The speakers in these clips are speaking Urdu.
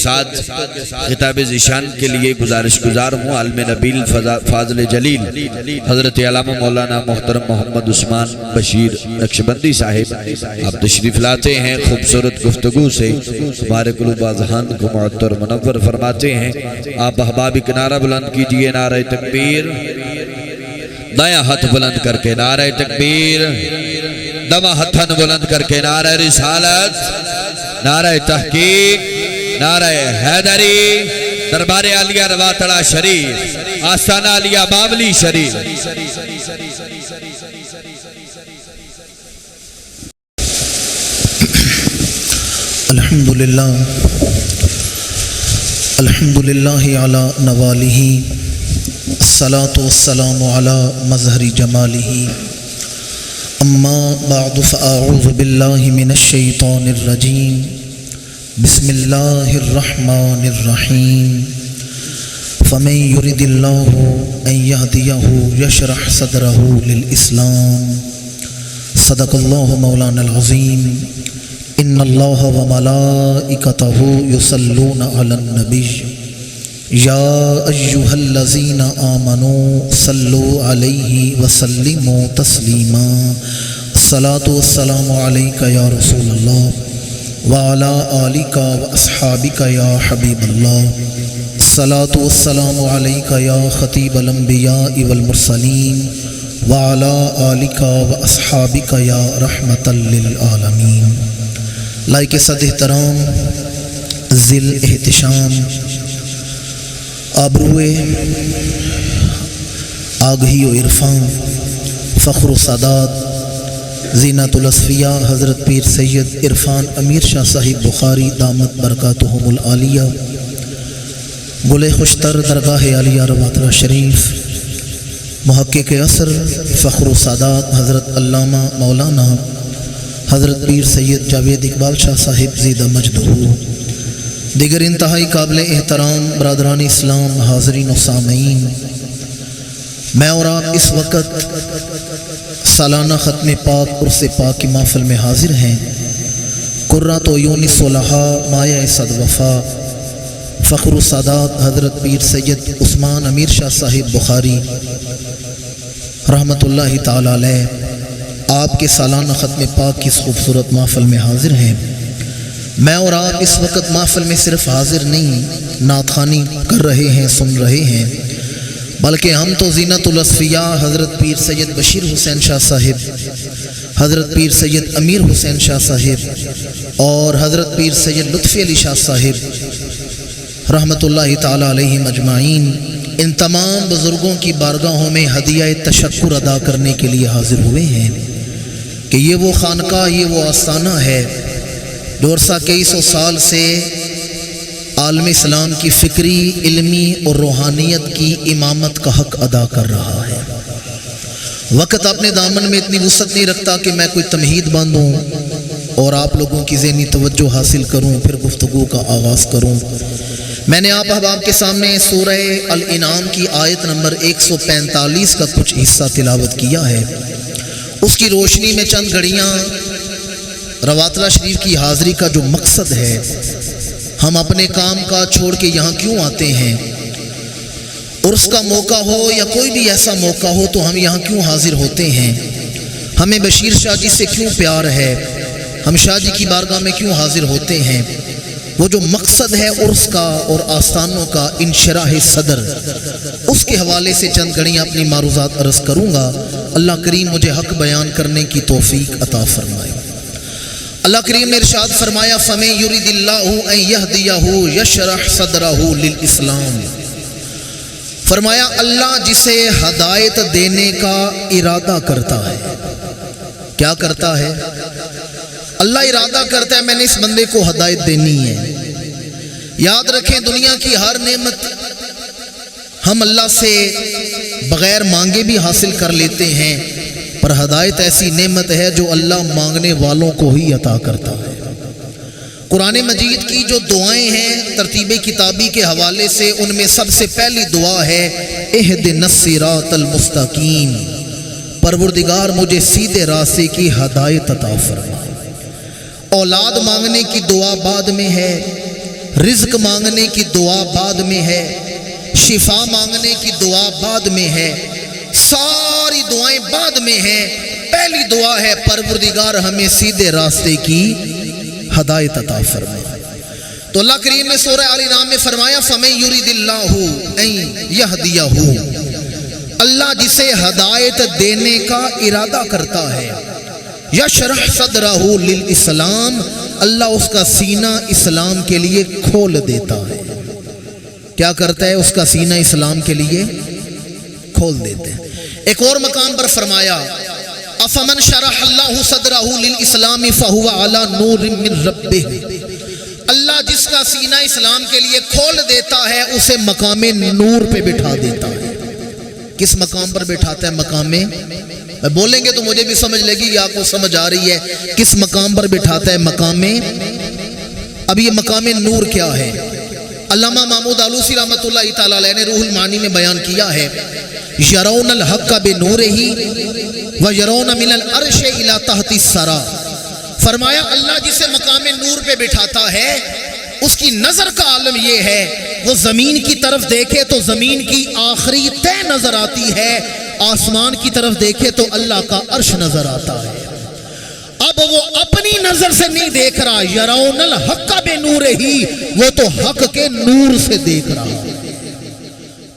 ساتھ خطاب ذیشان کے لیے گزارش گزار ہوں عالم نبیل فاضل جلیل حضرت علامہ مولانا محترم محمد عثمان بشیر نقشبندی صاحب آپ تشریف لاتے ہیں، خوبصورت گفتگو سے ہمارے قلوب اذہان کو معطر منور فرماتے ہیں۔ آپ احباب کنارہ بلند کیجئے، نعرہ تکبیر، دایاں ہاتھ بلند کر کے نعرہ تکبیر، دمہ ہتھن بلند کر کے نعرہ رسالت، نعرہ تحقیق، نعرہ حیدری، دربار عالیہ رواتڑا شریف، آستانہ عالیہ بابلی شریف۔ الحمدللہ الحمدللہ علی نوالہ، الصلاة والسلام علی مظہر جمالہ، اما بعد فاعوذ باللہ من الشیطان الرجیم، بسم اللہ الرحمن الرحیم۔ فمن يرد اللہ ان یہدیہ یشرح صدرہ للاسلام، صدق اللہ مولانا العظیم۔ ان اللہ وملائکتہ یصلون علی النبی، یا ایہا الذین آمنوا صلوا علیہ وسلموا تسلیما۔ الصلاۃ والسلام علیک یا رسول اللہ وعلی آلک واصحابک یا حبیب اللہ۔ الصلاۃ والسلام علیک یا خطیب الانبیاء والمرسلین وعلی آلک واصحابک یا رحمۃ للعالمین۔ لائق صد احترام، ذل احتشام، آبروئے آگہی و عرفان، فخر و سعادت، زینت الاصفیاء حضرت پیر سید عرفان امیر شاہ صاحب بخاری دامت برکاتہم العالیہ، گل خوشتر درگاہ عالیہ رواتڑا شریف، محقق عصر فخر و سعادت حضرت علامہ مولانا حضرت پیر سید جاوید اقبال شاہ صاحب زیدہ مجدہ، دیگر انتہائی قابل احترام برادران اسلام، حاضرین و سامعین، میں اور آپ اس وقت سالانہ ختم پاک عرس پاک کی محفل میں حاضر ہیں۔ قرۃ عیون صلحاء، مایہ صد وفا، فخر و سعادت حضرت پیر سید عثمان امیر شاہ صاحب بخاری رحمۃ اللہ تعالی علیہ، آپ کے سالانہ ختم پاک کی اس خوبصورت محفل میں حاضر ہیں۔ میں اور آپ اس وقت محفل میں صرف حاضر نہیں، نعت خوانی کر رہے ہیں، سن رہے ہیں، بلکہ ہم تو زینت الاصفیاء حضرت پیر سید بشیر حسین شاہ صاحب، حضرت پیر سید امیر حسین شاہ صاحب اور حضرت پیر سید لطفی علی شاہ صاحب رحمۃ اللہ تعالی علیہم اجمعین، ان تمام بزرگوں کی بارگاہوں میں ہدیہ تشکر ادا کرنے کے لیے حاضر ہوئے ہیں کہ یہ وہ خانقاہ، یہ وہ آستانہ ہے جو عرصہ 2100 سال سے عالم اسلام کی فکری، علمی اور روحانیت کی امامت کا حق ادا کر رہا ہے۔ وقت اپنے دامن میں اتنی وسعت نہیں رکھتا کہ میں کوئی تمہید باندھوں اور آپ لوگوں کی ذہنی توجہ حاصل کروں، پھر گفتگو کا آغاز کروں۔ میں نے آپ احباب کے سامنے سورہ الانعام کی آیت نمبر 145 کا کچھ حصہ تلاوت کیا ہے۔ اس کی روشنی میں چند گھڑیاں رواتڑا شریف کی حاضری کا جو مقصد ہے، ہم اپنے کام کاج چھوڑ کے یہاں کیوں آتے ہیں، عرس کا موقع ہو یا کوئی بھی ایسا موقع ہو تو ہم یہاں کیوں حاضر ہوتے ہیں، ہمیں بشیر شاہ جی سے کیوں پیار ہے، ہم شاہ جی کی بارگاہ میں کیوں حاضر ہوتے ہیں، وہ جو مقصد ہے عرس کا اور آستانوں کا انشراح صدر، اس کے حوالے سے چند گھڑیاں اپنی معروضات عرض کروں گا۔ اللہ کریم مجھے حق بیان کرنے کی توفیق عطا فرمائے۔ اللہ کریم نے ارشاد فرمایا فَمَن يُرِدِ اللَّهُ أَن يَهْدِيَهُ يَشْرَحْ صَدْرَهُ لِلْإِسْلَامِ، فرمایا اللہ جسے ہدایت دینے کا ارادہ کرتا ہے، کیا کرتا ہے؟ اللہ ارادہ کرتا ہے میں نے اس بندے کو ہدایت دینی ہے۔ یاد رکھیں دنیا کی ہر نعمت ہم اللہ سے بغیر مانگے بھی حاصل کر لیتے ہیں، پر ہدایت ایسی نعمت ہے جو اللہ مانگنے والوں کو ہی عطا کرتا ہے۔ قرآن مجید کی جو دعائیں ہیں ترتیب کتابی کے حوالے سے، ان میں سب سے پہلی دعا ہے اہدنا الصراط المستقیم، پروردگار مجھے سیدھے راستے کی ہدایت عطا فرما۔ اولاد مانگنے کی دعا بعد میں ہے، رزق مانگنے کی دعا بعد میں ہے، شفا مانگنے کی دعا بعد میں ہے، ساری دعائیں بعد میں ہیں۔ پہلی دعا ہے پروردگار ہمیں سیدھے راستے کی ہدایت عطا فرما۔ تو اللہ کریم نے سورہ آل عمران میں فرمایا فَمَن يُرِدِ اللَّهُ أَن يَهْدِيَهُ، اللہ جسے ہدایت دینے کا ارادہ کرتا ہے، یشرح صدرہ للاسلام، اللہ اس کا سینہ اسلام کے لیے کھول دیتا ہے۔ کیا کرتا ہے؟ اس کا سینہ اسلام کے لیے کھول دیتے ہیں۔ ایک اور مقام پر فرمایا افمن شرح اللہ صدرہ للاسلام فہو علی نور من ربہ، اللہ جس کا سینہ اسلام کے لیے کھول دیتا ہے اسے مقام نور پہ بٹھا دیتا ہے۔ کس مقام پر بٹھاتا ہے؟ مقام، بولیں گے تو مجھے بھی سمجھ لے گی، آپ کو سمجھ آ رہی ہے کس مقام پر بٹھاتا ہے؟ مقام۔ اب یہ مقام نور کیا ہے؟ علامہ محمود آلوسی رحمۃ اللہ تعالی علیہ نے روح المعانی میں بیان کیا ہے، یرون الحق بنورہ ویرون من العرش الی تحت الثری، فرمایا اللہ جسے مقام نور پہ بٹھاتا ہے اس کی نظر کا عالم یہ ہے، وہ زمین کی طرف دیکھے تو زمین کی آخری تہ نظر آتی ہے، آسمان کی طرف دیکھے تو اللہ کا عرش نظر آتا ہے۔ اب وہ اپنی نظر سے نہیں دیکھ رہا، یرون الحق بنورہ، وہ تو حق کے نور سے دیکھ رہا۔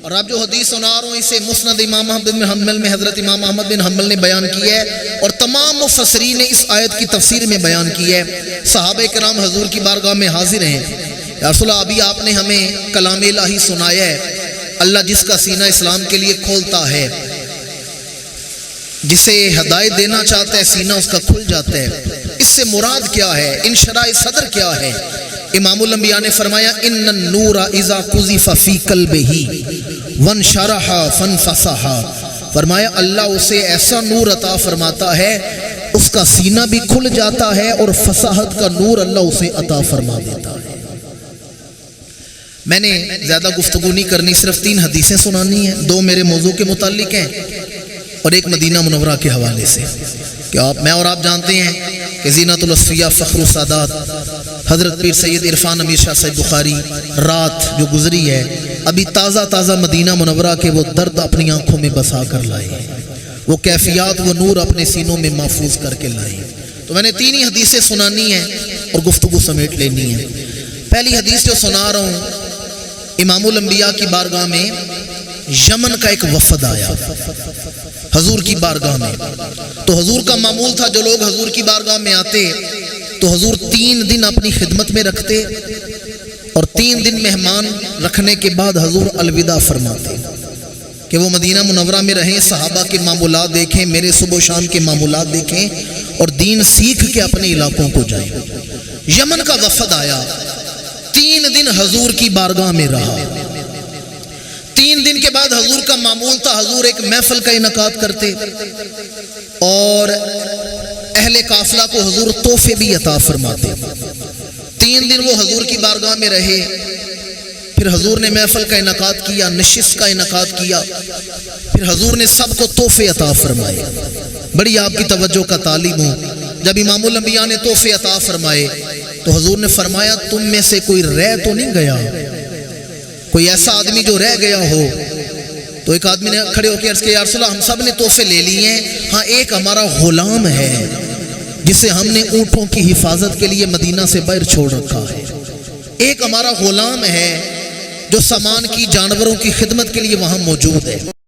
اور اب جو حدیث سنا رہا ہوں اسے مسند امام احمد بن حنبل میں حضرت امام احمد بن حنبل نے بیان کی ہے، اور تمام مفسرین نے اس آیت کی تفسیر میں بیان کی ہے۔ صحابہ کرام حضور کی بارگاہ میں حاضر ہیں، یا رسول اللہ ابھی آپ نے ہمیں کلام الہی سنایا ہے، اللہ جس کا سینہ اسلام کے لیے کھولتا ہے، جسے ہدایت دینا چاہتا ہے سینہ اس کا کھل جاتا ہے۔ اس سے مراد کیا ہے؟ انشراح صدر کیا ہے؟ امام الانبیاء نے فرمایا ان النور اذا قذف فی قلبہ وانشرح فانفسح، فرمایا اللہ اسے ایسا نور عطا فرماتا ہے اس کا سینہ بھی کھل جاتا ہے اور فصاحت کا نور اللہ اسے عطا فرما دیتا ہے۔ میں نے زیادہ گفتگو نہیں کرنی، صرف 3 حدیثیں سنانی ہیں، 2 میرے موضوع کے متعلق ہیں اور ایک مدینہ منورہ کے حوالے سے، کہ میں اور آپ جانتے ہیں کہ زینت الاصفیاء فخر السادات حضرت پیر سید عرفان امیر شاہ صاحب بخاری رات جو گزری ہے، ابھی تازہ مدینہ منورہ کے وہ درد اپنی آنکھوں میں بسا کر لائے، وہ کیفیات، وہ نور اپنے سینوں میں محفوظ کر کے لائے۔ تو میں نے 3 ہی حدیثیں سنانی ہیں اور گفتگو سمیٹ لینی ہے۔ پہلی حدیث جو سنا رہا ہوں، امام الانبیاء کی بارگاہ میں یمن کا ایک وفد آیا حضور کی بارگاہ میں، تو حضور کا معمول تھا جو لوگ حضور کی بارگاہ میں آتے تو حضور 3 دن اپنی خدمت میں رکھتے، اور 3 دن مہمان رکھنے کے بعد حضور الوداع فرماتے کہ وہ مدینہ منورہ میں رہیں، صحابہ کے معمولات دیکھیں، میرے صبح و شام کے معمولات دیکھیں اور دین سیکھ کے اپنے علاقوں کو جائیں۔ یمن کا وفد آیا، 3 دن حضور کی بارگاہ میں رہا۔ 3 دن کے بعد حضور کا معمول تھا حضور ایک محفل کا انعقاد کرتے اور اہل قافلہ کو حضور تحفے بھی عطا فرماتے۔ 3 دن وہ حضور کی بارگاہ میں رہے، پھر حضور نے محفل کا انعقاد کیا، نشست کا انعقاد کیا، پھر حضور نے سب کو تحفے عطا فرمائے۔ بڑی آپ کی توجہ کا طالب ہوں، جب امام الانبیاء نے تحفے عطا فرمائے تو حضور نے فرمایا تم میں سے کوئی رہ تو نہیں گیا، کوئی ایسا آدمی جو رہ گیا ہو؟ تو ایک آدمی نے کھڑے ہو کے عرض کیا یا رسول اللہ ہم سب نے تحفے لے لیے ہیں، ہاں ایک ہمارا غلام ہے جسے ہم نے اونٹوں کی حفاظت کے لیے مدینہ سے باہر چھوڑ رکھا ہے، ایک ہمارا غلام ہے جو سامان کی جانوروں کی خدمت کے لیے وہاں موجود ہے۔